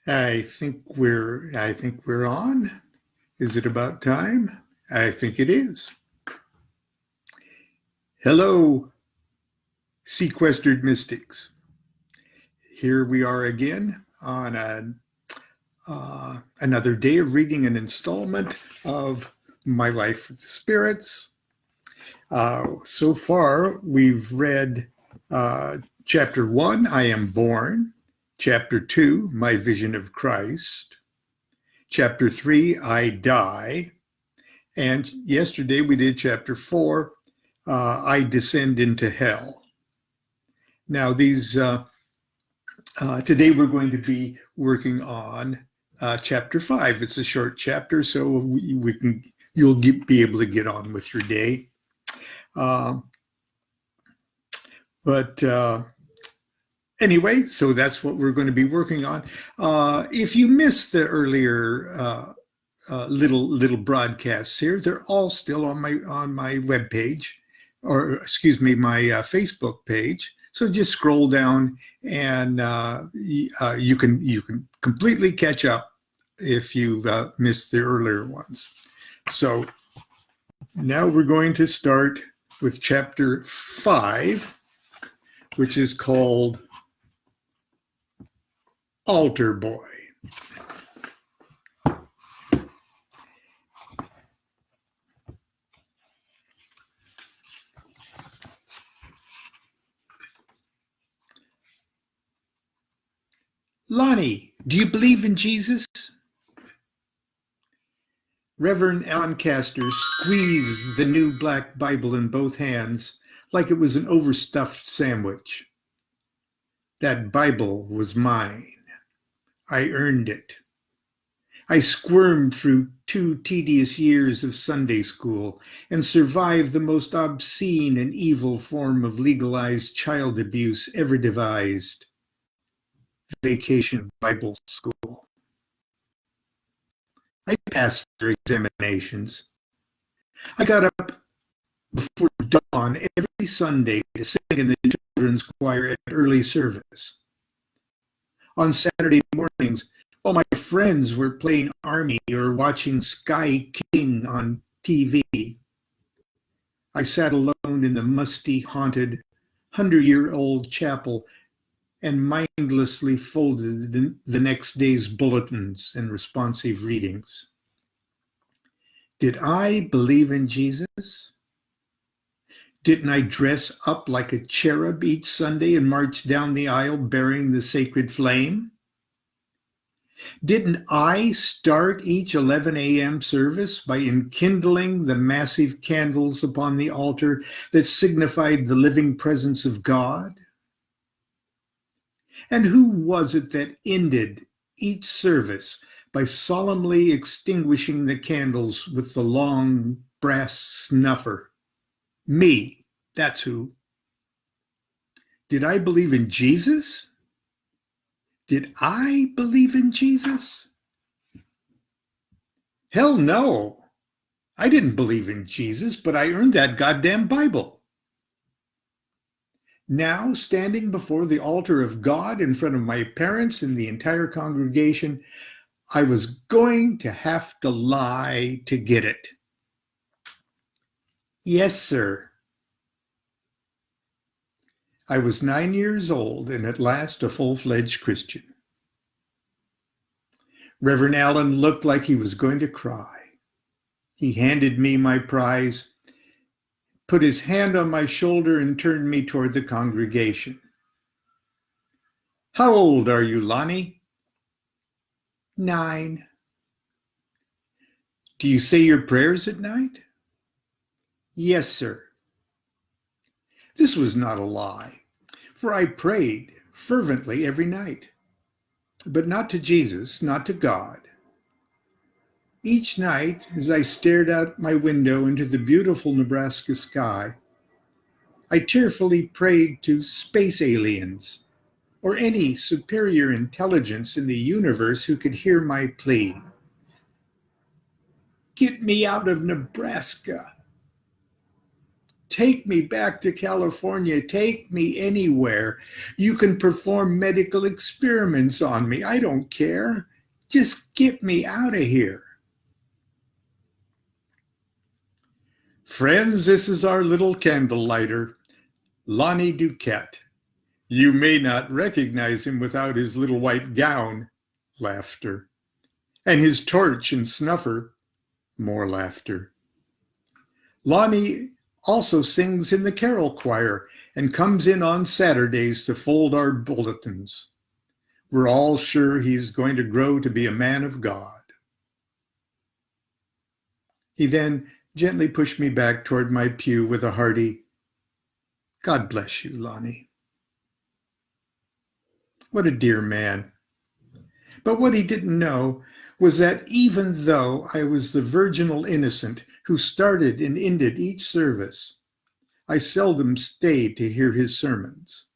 I think we're on. Is it about time? I think it is. Hello, sequestered mystics. Here we are again on another day of reading an installment of My Life with the Spirits. So far, we've read Chapter 1, I Am Born. Chapter 2, My Vision of Christ. Chapter 3, I Die. And yesterday we did Chapter 4, I Descend into Hell. Now today we're going to be working on Chapter 5. It's a short chapter, so you'll be able to get on with your day. Anyway, so that's what we're going to be working on. If you missed the earlier little broadcasts here, they're all still on my webpage, or excuse me, my Facebook page. So just scroll down, and you can completely catch up if you've missed the earlier ones. So now we're going to start with Chapter 5, which is called Altar Boy. Lonnie, do you believe in Jesus? Reverend Allen squeezed the new black Bible in both hands like it was an overstuffed sandwich. That Bible was mine. I earned it. I squirmed through 2 tedious years of Sunday school and survived the most obscene and evil form of legalized child abuse ever devised. Vacation Bible School. I passed their examinations. I got up before dawn every Sunday to sing in the children's choir at early service. On Saturday mornings, while my friends were playing Army or watching Sky King on TV, I sat alone in the musty, haunted, 100-year-old chapel and mindlessly folded the next day's bulletins and responsive readings. Did I believe in Jesus? Didn't I dress up like a cherub each Sunday and march down the aisle bearing the sacred flame? Didn't I start each 11 a.m. service by enkindling the massive candles upon the altar that signified the living presence of God? And who was it that ended each service by solemnly extinguishing the candles with the long brass snuffer? Me, that's who. Did I believe in Jesus? Did I believe in Jesus? Hell no. I didn't believe in Jesus, but I earned that goddamn Bible. Now, standing before the altar of God in front of my parents and the entire congregation, I was going to have to lie to get it. Yes, sir. I was 9 years old and at last a full-fledged Christian. Reverend Allen looked like he was going to cry. He handed me my prize, put his hand on my shoulder, and turned me toward the congregation. How old are you, Lonnie? 9. Do you say your prayers at night? Yes, sir. This was not a lie, for I prayed fervently every night, but not to Jesus, not to God. Each night, as I stared out my window into the beautiful Nebraska sky, I tearfully prayed to space aliens or any superior intelligence in the universe who could hear my plea. Get me out of Nebraska. Take me back to California. Take me anywhere. You can perform medical experiments on me. I don't care. Just get me out of here. Friends, this is our little candlelighter, Lon DuQuette. You may not recognize him without his little white gown, laughter, and his torch and snuffer, more laughter. Lonnie also sings in the carol choir and comes in on Saturdays to fold our bulletins. We're all sure he's going to grow to be a man of God. He then gently pushed me back toward my pew with a hearty, God bless you, Lonnie. What a dear man. But what he didn't know was that even though I was the virginal innocent who started and ended each service, I seldom stayed to hear his sermons.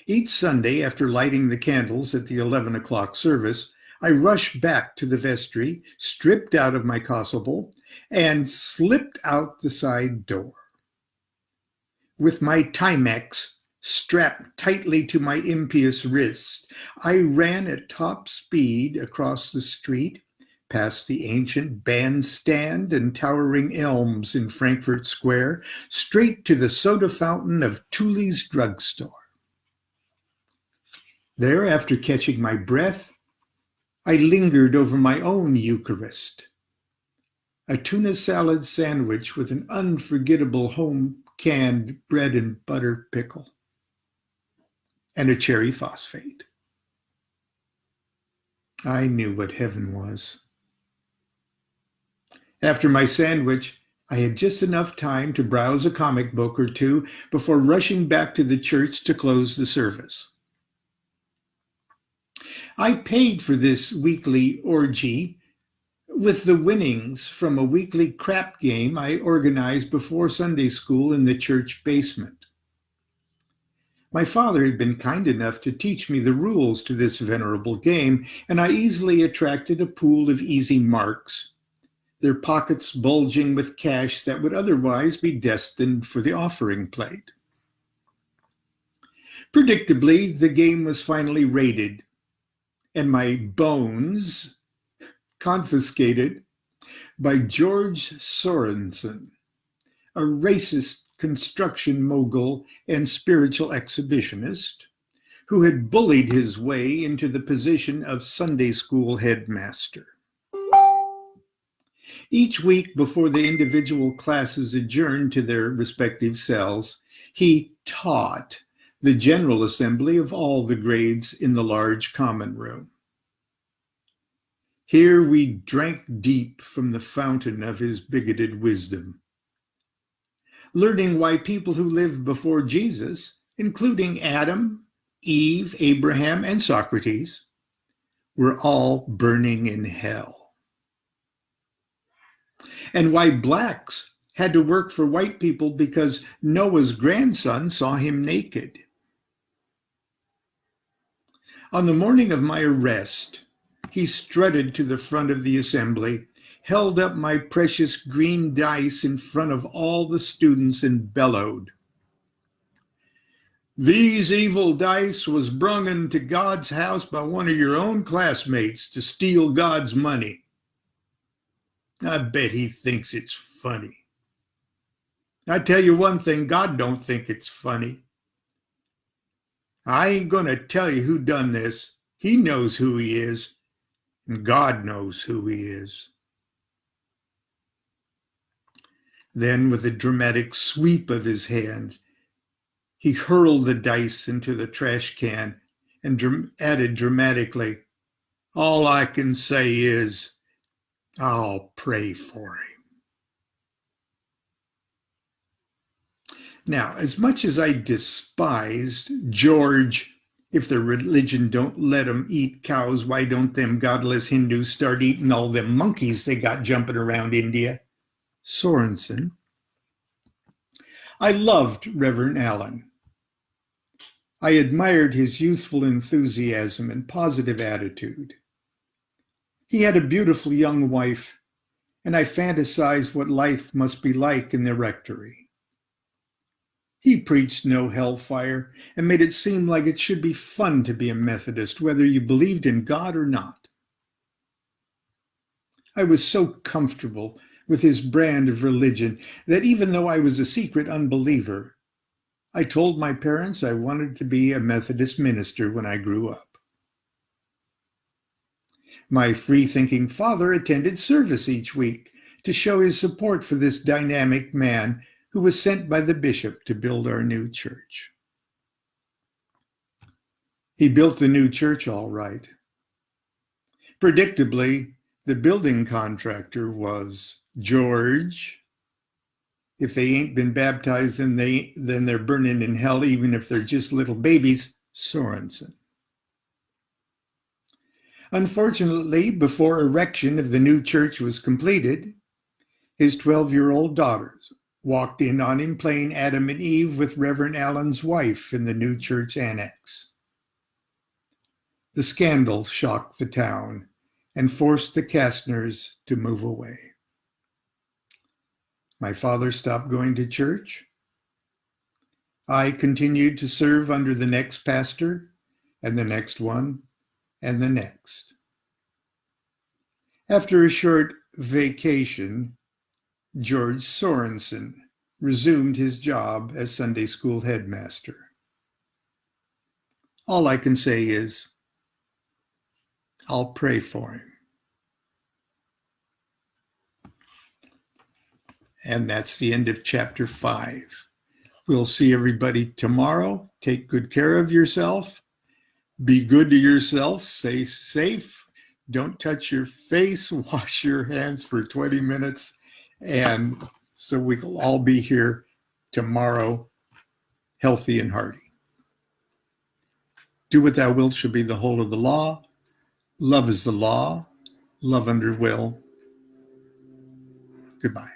Each Sunday, after lighting the candles at the 11 o'clock service, I rushed back to the vestry, stripped out of my chasuble, and slipped out the side door. With my Timex strapped tightly to my impious wrist, I ran at top speed across the street, past the ancient bandstand and towering elms in Frankfurt Square, straight to the soda fountain of Thule's drugstore. There, after catching my breath, I lingered over my own Eucharist, a tuna salad sandwich with an unforgettable home-canned bread and butter pickle, and a cherry phosphate. I knew what heaven was. After my sandwich, I had just enough time to browse a comic book or two before rushing back to the church to close the service. I paid for this weekly orgy with the winnings from a weekly crap game I organized before Sunday school in the church basement. My father had been kind enough to teach me the rules to this venerable game, and I easily attracted a pool of easy marks, their pockets bulging with cash that would otherwise be destined for the offering plate. Predictably, the game was finally raided, and my bones confiscated by George Sorensen, a racist construction mogul and spiritual exhibitionist who had bullied his way into the position of Sunday school headmaster. Each week before the individual classes adjourned to their respective cells, he taught the General Assembly of all the grades in the large common room. Here we drank deep from the fountain of his bigoted wisdom, learning why people who lived before Jesus, including Adam, Eve, Abraham, and Socrates, were all burning in hell, and why blacks had to work for white people because Noah's grandson saw him naked. On the morning of my arrest, he strutted to the front of the assembly, held up my precious green dice in front of all the students and bellowed, "These evil dice was brung into God's house by one of your own classmates to steal God's money. I bet he thinks it's funny. I tell you one thing, God don't think it's funny. I ain't gonna tell you who done this. He knows who he is, and God knows who he is." Then, with a dramatic sweep of his hand, he hurled the dice into the trash can and added dramatically, "All I can say is, I'll pray for him." Now, as much as I despised George, "If their religion don't let them eat cows, why don't them godless Hindus start eating all them monkeys they got jumping around India?" Sorensen, I loved Reverend Allen. I admired his youthful enthusiasm and positive attitude. He had a beautiful young wife and I fantasized what life must be like in the rectory. He preached no hellfire and made it seem like it should be fun to be a Methodist, whether you believed in God or not. I was so comfortable with his brand of religion that even though I was a secret unbeliever, I told my parents I wanted to be a Methodist minister when I grew up. My free-thinking father attended service each week to show his support for this dynamic man who was sent by the bishop to build our new church. He built the new church all right. Predictably, the building contractor was George. If they ain't been baptized, then they're burning in hell, even if they're just little babies, Sorensen. Unfortunately, before erection of the new church was completed, his 12-year-old daughters walked in on him playing Adam and Eve with Reverend Allen's wife in the new church annex. The scandal shocked the town and forced the Kastners to move away. My father stopped going to church. I continued to serve under the next pastor, and the next one, and the next. After a short vacation, George Sorensen resumed his job as Sunday school headmaster. All I can say is, I'll pray for him. And that's the end of chapter 5. We'll see everybody tomorrow. Take good care of yourself. Be good to yourself. Stay safe. Don't touch your face. Wash your hands for 20 minutes. And so we'll all be here tomorrow, healthy and hearty. Do what thou wilt shall be the whole of the law. Love is the law. Love under will. Goodbye.